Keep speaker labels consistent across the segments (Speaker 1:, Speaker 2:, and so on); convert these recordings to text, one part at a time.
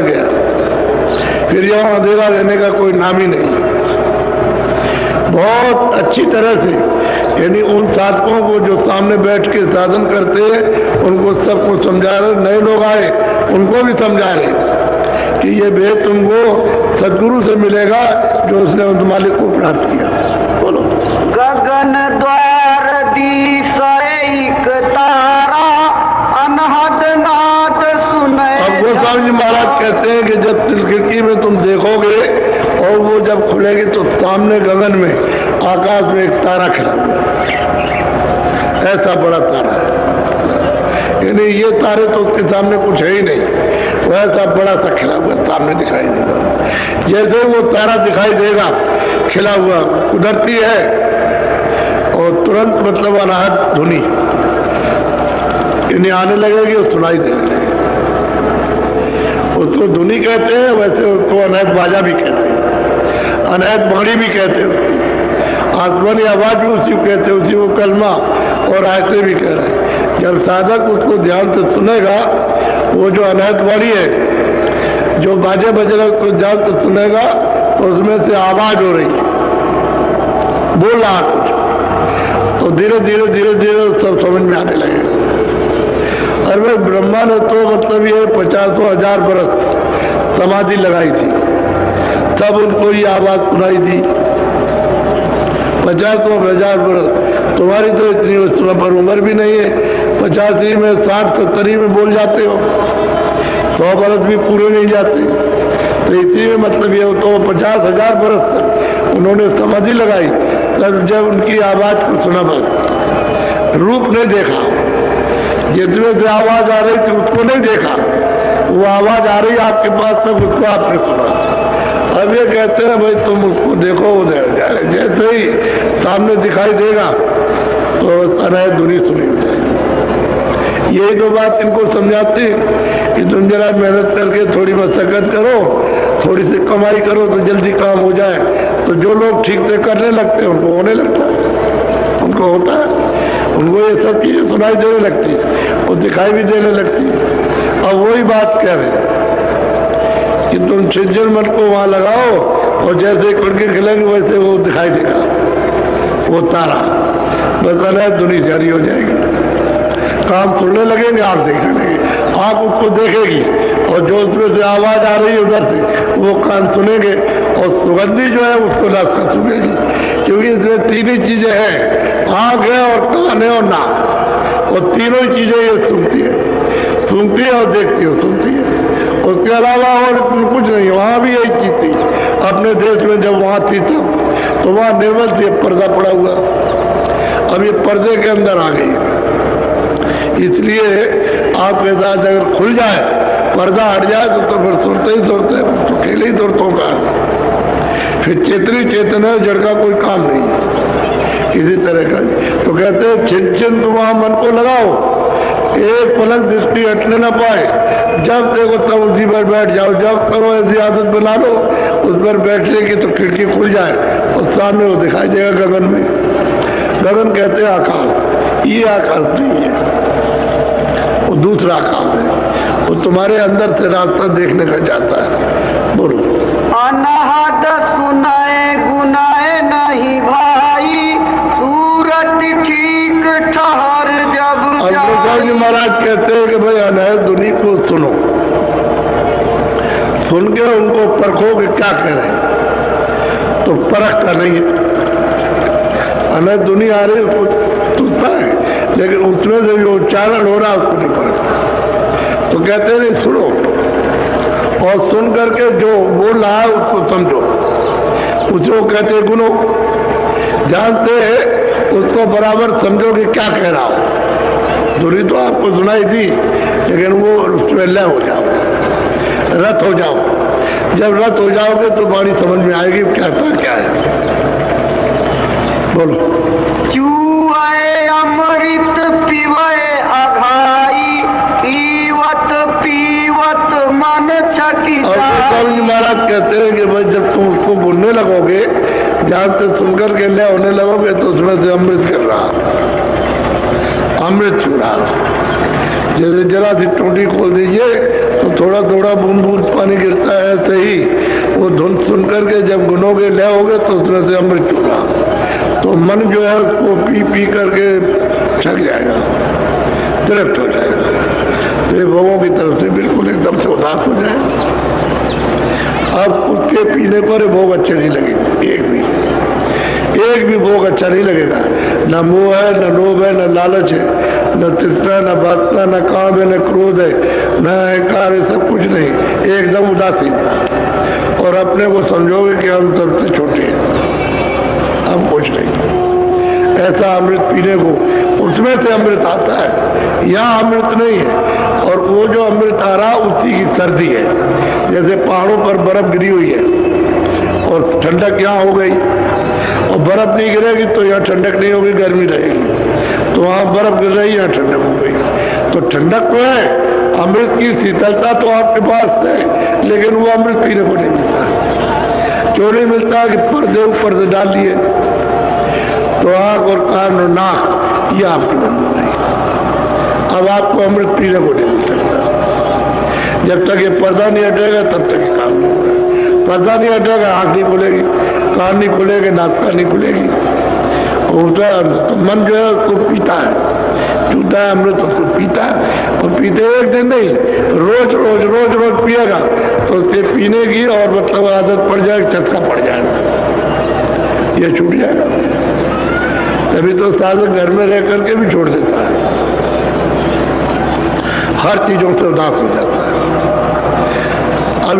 Speaker 1: गया, फिर यहाँ अंधेरा रहने का कोई नाम ही नहीं। बहुत अच्छी तरह से यानी उन साधकों को जो सामने बैठ के साधन करते हैं उनको सबको समझा रहे, नए लोग आए उनको भी समझा रहे कि ये भेद तुमको सदगुरु से मिलेगा जो उसने उस मालिक को प्राप्त किया। बोलो।
Speaker 2: गगन द्वार दिशैक तारा अनहद नाद सुने।
Speaker 1: अब गोस्वामी जी महाराज कहते हैं कि जब खिड़की में तुम देखोगे और वो जब खुलेगी तो सामने गगन में आकाश में एक तारा खिला हुआ, ऐसा बड़ा तारा है, यानी ये तारे तो उसके सामने कुछ है ही नहीं, वो ऐसा बड़ा सा खिला हुआ सामने दिखाई देगा। जैसे वो तारा दिखाई देगा खिला हुआ, उधरती है और तुरंत मतलब अनाहत धुनी यानी आने लगेगी और सुनाई देने लगेगी। उसको धुनी कहते हैं, वैसे उसको अनहद बाजा भी कहते हैं, अनहद बाणी भी कहते हैं, आसमानी आवाज भी उसी को कहते हैं, उसी को कलमा और आयतें भी कह रहे हैं। जब साधक उसको ध्यान से सुनेगा, वो जो अनहद बाणी है जो बाजे बज रहे उसको ध्यान से सुनेगा तो उसमें से आवाज हो रही, बोल रहा कुछ, तो धीरे धीरे धीरे धीरे सब समझ में आने लगेगा। और वह ब्रह्मा ने तो मतलब ये 50,000 बरस समाधि लगाई थी, तब उनको ये आवाज सुनाई दी। 50,000 बरस, तुम्हारी तो इतनी उस पर उम्र भी नहीं है, 85 में 60-70 में बोल जाते हो, 100 बरस भी पूरे नहीं जाते। तो इसी में मतलब ये तो 50,000 बरस तक उन्होंने समाधि लगाई, तब जब उनकी आवाज को सुना, बस रूप नहीं देखा, जितने से आवाज आ रही थी उसको नहीं देखा, वो आवाज आ रही आपके पास तक उसको आपने सुना। अब ये कहते हैं भाई तुम उसको देखो, जैसे ही सामने दिखाई देगा तो अनहद धुनी सुनी हो जाएगी। यही तो बात इनको समझाती कि तुम जरा मेहनत करके थोड़ी मशक्कत करो, थोड़ी सी कमाई करो तो जल्दी काम हो जाए। तो जो लोग ठीक से करने लगते हैं उनको होने लगता है, उनको होता है, उनको ये सब चीजें सुनाई देने लगती है और दिखाई भी देने लगती है। अब वही बात कह रहे कि तुम छिज्जर मन को वहां लगाओ और जैसे कुड़के खिलेंगे वैसे वो दिखाई देगा, वो तारा, बस अनहद धुनी जारी हो जाएगी। काम सुनने लगेंगे, आंख देखने लगेगी, आंख उसको देखेगी और जो उसमें से आवाज आ रही है उधर से वो कान सुनेंगे और सुगंधी जो है उसको नाक सुनेगी, क्योंकि इसमें तीन ही चीजें हैं, आंख है और कान है और नाक, और तीनों ही चीजें ये सुनती है और देखती है, सुनती है। उसके अलावा और कुछ नहीं। वहां भी यही चीज थी अपने देश में, जब वहां थी तब तो वहां निर्मल थी, पर्दा पड़ा हुआ, अब ये पर्दे के अंदर आ गई। इसलिए आपके साथ अगर खुल जाए, पर्दा हट जाए तो फिर सुनते ही सुनते, तो अकेले ही सुनतों का फिर चेतनी चेतन है, जड़ का कोई काम नहीं है किसी तरह का। तो कहते हैं छिन छिन तुम वहां मन को लगाओ, एक पलक दृष्टि हटने ना पाए, जब देखो तब उसी पर बैठ जाओ। जब करो ऐसी आदत बना लो उस पर बैठने की तो खिड़की खुल जाए और सामने वो दिखाई देगा गगन में। गगन कहते हैं आकाश, ये आकाश नहीं है, वो दूसरा आकाश है, वो तुम्हारे अंदर से रास्ता देखने का जाता है। बोलो।
Speaker 2: अनहद सुनाए गुनाए नहीं भाई, सूरत ठीक ठहर जब
Speaker 1: जी महाराज कहते हैं कि भाई अनहद धुनी को सुनो, सुन के उनको परखो कि क्या कह रहे हैं, तो परख का नहीं है। अनहद धुनी आ रही उसको सुनता है, लेकिन उसमें से जो उच्चारण हो रहा है उसको नहीं परखता। तो कहते हैं नहीं, सुनो और सुन करके जो बोल रहा है उसको समझो, उसको कहते हैं गुनो, जानते हैं उसको बराबर समझो कि क्या कह रहा हो। धुनी तो आपको सुनाई दी, लेकिन वो उसमें लय हो जाओ, रत हो जाओ। जब रत हो जाओगे तो बाणी समझ में आएगी कहता क्या है। बोलो।
Speaker 2: चूए अमृत पीवे अघाई, पीवत पीवत मन छकी
Speaker 1: जाए। महाराज कहते हैं कि भाई जब तुम उसको बोलने लगोगे, ध्यान से सुनकर के लय होने लगोगे तो उसमें से अमृत कर रहा, अमृत छू रहा। जैसे जरा सी टूटी खोल दीजिए तो थोड़ा थोड़ा बूंद बूंद पानी गिरता है, ऐसे ही वो धुन सुन करके जब गुनोगे ले होगे तो उसमें से अमृत चूरा, तो मन जो है उसको पी पी करके थक जाएगा, तृप्त हो जाएगा, तो ये भोगों की तरफ से बिल्कुल एकदम से उदास हो जाएगा। अब उसके पीने पर भोग अच्छे नहीं लगेंगे, एक भी भोग अच्छा नहीं लगेगा। न मोह है, न लोभ है, न लालच है, न तृष्णा, न वासना, न काम है, न क्रोध है, न अहंकार है, सब कुछ नहीं, एकदम उदासीनता। और अपने को समझोगे कि हम सबसे छोटे हैं, हम कुछ नहीं। ऐसा अमृत पीने को, उसमें से अमृत आता है, यहाँ अमृत नहीं है। और वो जो अमृत आ रहा उसी की सर्दी है, जैसे पहाड़ों पर बर्फ गिरी हुई है और ठंडक यहाँ हो गई, और बर्फ नहीं गिरेगी तो यहाँ ठंडक नहीं होगी, गर्मी रहेगी। तो वहाँ बर्फ गिर रही, यहाँ ठंडक हो गई। तो ठंडक तो है, अमृत की शीतलता तो आपके पास है, लेकिन वो अमृत पीने को नहीं मिलता। क्यों नहीं मिलता? कि पर्दे ऊपर से डाल दिए, तो आँख और कान और नाक ये आपकी बंद नहीं। अब आपको अमृत पीने को नहीं मिल सकता। जब तक ये पर्दा नहीं हटेगा तब तक ये काम नहीं होगा। पर्दा नहीं हटेगा, आँख नहीं खुलेगी, कान नहीं खुलेगी, नाक नहीं खुलेगी। तो मन जो है उसको पीता है, चूता है अमृत, उसको पीता है। और पीते एक दिन नहीं, रोज रोज रोज रोज पिएगा तो उसके पीने की और मतलब आदत पड़ जाएगी, चस्का पड़ जाएगा, ये छूट जाएगा। तभी तो साधक घर में रह करके भी छोड़ देता है, हर चीजों से उदास हो जाता है। अब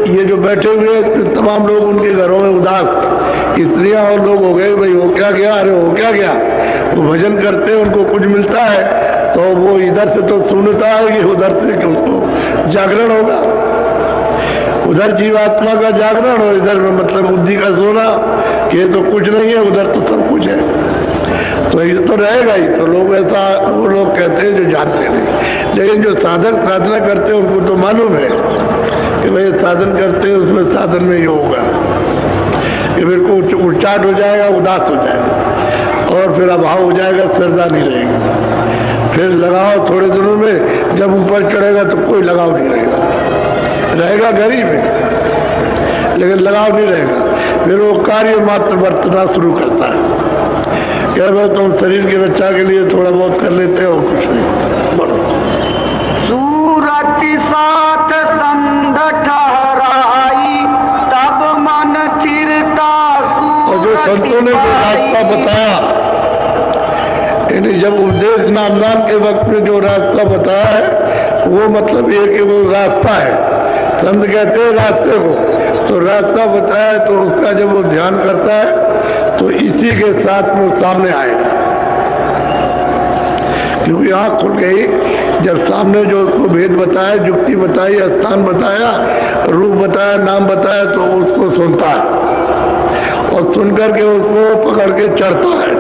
Speaker 1: ये जो बैठे हुए तमाम लोग उनके घरों में उदास, स्त्रियां और लोग हो गए, भाई हो क्या गया, अरे हो क्या गया। वो भजन करते हैं, उनको कुछ मिलता है तो वो इधर से तो सुनता है कि उधर से उनको जागरण होगा, उधर जीवात्मा का जागरण और इधर में मतलब बुद्धि का सोना कि ये तो कुछ नहीं है, उधर तो सब कुछ है। तो ये तो रहेगा ही। तो लोग ऐसा, वो लोग कहते हैं जो जानते नहीं, लेकिन जो साधक साधना करते हैं उनको तो मालूम है कि भाई साधन करते हैं, उसमें साधन में ये होगा कि फिर को उच्चाट हो जाएगा, उदास हो जाएगा और फिर अभाव हो जाएगा, श्रद्धा नहीं रहेगी। फिर लगाव थोड़े दिनों में जब ऊपर चढ़ेगा तो कोई लगाव नहीं रहेगा गरीब है, लेकिन लगाव नहीं रहेगा। फिर वो कार्य मात्र बरतना शुरू करता है, क्या भाई तुम शरीर की रक्षा के लिए थोड़ा बहुत कर लेते हो, कुछ नहीं। बोलो।
Speaker 2: सूरत साथ संध ठहराई, तब मन चिरता।
Speaker 1: और जो संतों ने जो रास्ता बताया, यानी जब उपदेश नामदान के वक्त में जो रास्ता बताया है, वो मतलब ये कि वो रास्ता है। संत कहते हैं रास्ते को, तो रास्ता बताया तो उसका जब वो ध्यान करता है तो इसी के साथ में सामने आएगा, क्योंकि आँख खुल गई जब सामने जो उसको भेद बताया, युक्ति बताई, स्थान बताया, रूप बताया, नाम बताया, तो उसको सुनता है और सुनकर के उसको पकड़ के चढ़ता है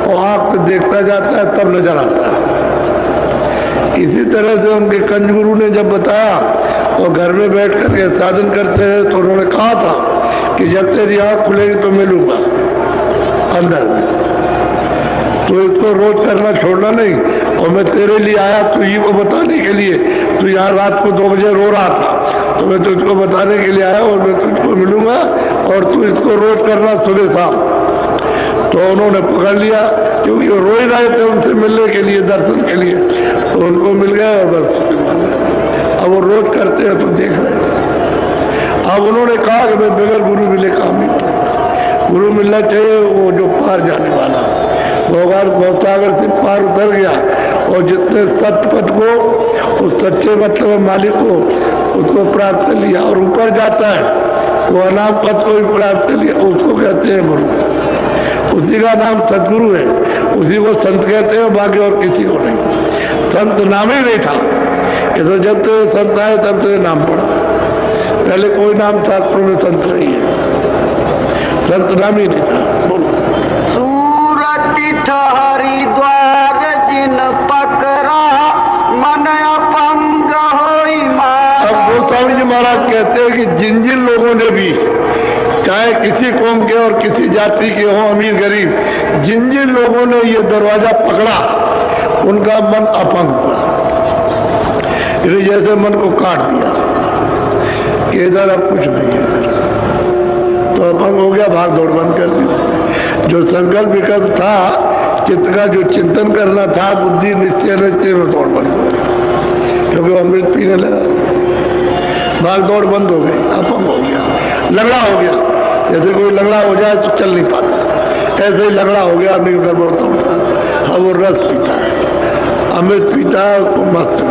Speaker 1: और आँख से देखता जाता है, तब नजर आता है। इसी तरह से उनके कंज गुरु ने जब बताया और घर में बैठ करके साधन करते हैं तो उन्होंने कहा था कि जब तेरी आँख खुलेगी तो मिलूंगा अंदर में, तो इसको रोज करना छोड़ना नहीं। और मैं तेरे लिए आया तुझी को बताने के लिए, तू यहाँ रात को 2 बजे रो रहा था तो मैं तुझको बताने के लिए आया और मैं तुझको मिलूंगा और तू इसको रोज करना सुबह शाम। तो उन्होंने पकड़ लिया, क्योंकि वो रो ही रहे थे उनसे मिलने के लिए, दर्शन के लिए, तो उनको मिल गया और बस। अब वो रोज करते हैं तो देख रहे हैं। अब उन्होंने कहा कि मैं बगैर गुरु मिले काम नहीं करूंगा, गुरु मिलना चाहिए वो जो पार जाने वाला, भगवान भवसागर से पार उतर गया और जितने सत्य पथ को, उस सच्चे मतलब मालिक को, उसको प्राप्त कर लिया और ऊपर जाता है वो अनाम पथ को भी प्राप्त कर लिया, उसको कहते हैं गुरु। उसी का नाम सदगुरु है, उसी को संत कहते हैं, बाकी और किसी को नहीं। संत नाम ही नहीं था, ये तो जब तो संत आए तब तो ये नाम पड़ा, पहले कोई नाम शास्त्रों में संत नहीं है, संत नाम ही नहीं था। बोलो।
Speaker 2: सूरत हरिद्वार जिन पकड़ा, मन अपंग होई मारा।
Speaker 1: अब गोस्वामी जी महाराज कहते हैं कि जिन जिन लोगों ने भी, चाहे किसी कौम के और किसी जाति के हों, अमीर गरीब, जिन जिन लोगों ने ये दरवाजा पकड़ा उनका मन अपंग हुआ। इसने जैसे मन को काट दिया कि इधर अब कुछ नहीं है इधर, तो अपंग हो गया, भाग दौड़ बंद कर दी। जो संकल्प विकल्प था, चित्त का जो चिंतन करना था, बुद्धि निश्चय निश्चय में दौड़ बंद हो गई, क्योंकि वो अमृत पीने लगा, भाग दौड़ बंद हो गई, अपंग हो गया, लगड़ा हो गया। जैसे कोई लगड़ा हो जाए तो चल नहीं पाता, ऐसे ही लगड़ा हो गया, नहीं गड़बड़ तोड़ता। अब वो रस पीता है, अमृत पीता है, उसको मस्त